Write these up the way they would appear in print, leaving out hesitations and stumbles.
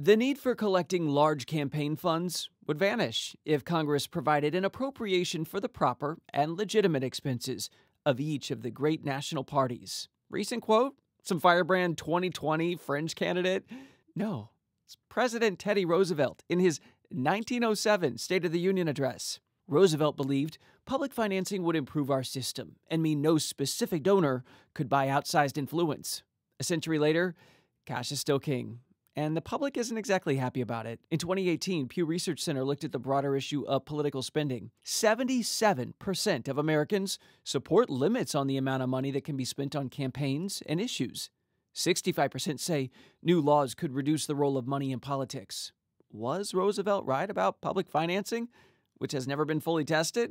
The need for collecting large campaign funds would vanish if Congress provided an appropriation for the proper and legitimate expenses of each of the great national parties. Recent quote? Some firebrand 2020 fringe candidate? No, it's President Teddy Roosevelt in his 1907 State of the Union address. Roosevelt believed public financing would improve our system and mean no specific donor could buy outsized influence. A century later, cash is still king. And the public isn't exactly happy about it. In 2018, Pew Research Center looked at the broader issue of political spending. 77% of Americans support limits on the amount of money that can be spent on campaigns and issues. 65% say new laws could reduce the role of money in politics. Was Roosevelt right about public financing, which has never been fully tested?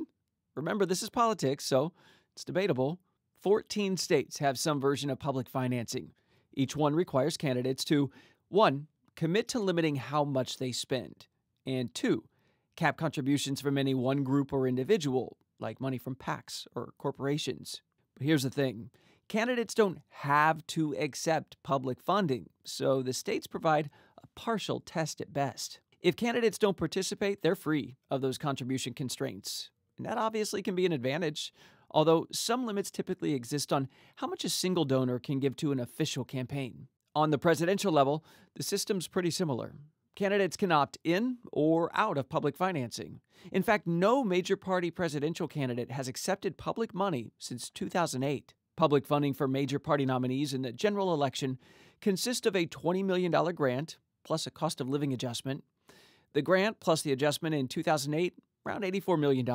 Remember, this is politics, so it's debatable. 14 states have some version of public financing. Each one requires candidates to 1. Commit to limiting how much they spend. And 2. Cap contributions from any one group or individual, like money from PACs or corporations. But here's the thing. Candidates don't have to accept public funding, so the states provide a partial test at best. If candidates don't participate, they're free of those contribution constraints. And that obviously can be an advantage, although some limits typically exist on how much a single donor can give to an official campaign. On the presidential level, the system's pretty similar. Candidates can opt in or out of public financing. In fact, no major party presidential candidate has accepted public money since 2008. Public funding for major party nominees in the general election consists of a $20 million grant plus a cost of living adjustment. The grant plus the adjustment in 2008, around $84 million.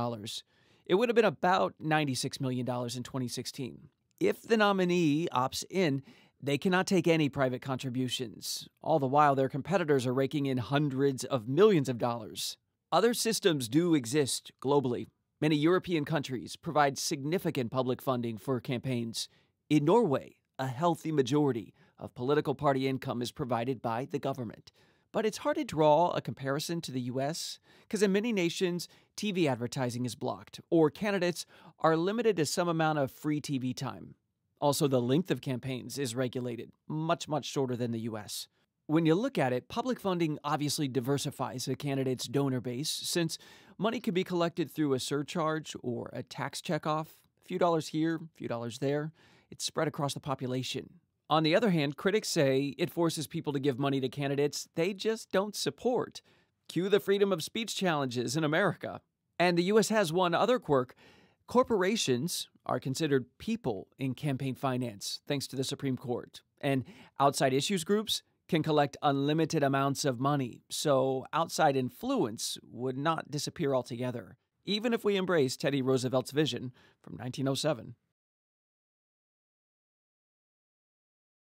It would have been about $96 million in 2016. If the nominee opts in, they cannot take any private contributions, all the while their competitors are raking in hundreds of millions of dollars. Other systems do exist globally. Many European countries provide significant public funding for campaigns. In Norway, a healthy majority of political party income is provided by the government. But it's hard to draw a comparison to the U.S. because in many nations, TV advertising is blocked, or candidates are limited to some amount of free TV time. Also, the length of campaigns is regulated, much shorter than the U.S. When you look at it, public funding obviously diversifies a candidate's donor base, since money can be collected through a surcharge or a tax checkoff. A few dollars here, a few dollars there. It's spread across the population. On the other hand, critics say it forces people to give money to candidates they just don't support. Cue the freedom of speech challenges in America. And the U.S. has one other quirk. Corporations are considered people in campaign finance, thanks to the Supreme Court. And outside issues groups can collect unlimited amounts of money, so outside influence would not disappear altogether, even if we embrace Teddy Roosevelt's vision from 1907.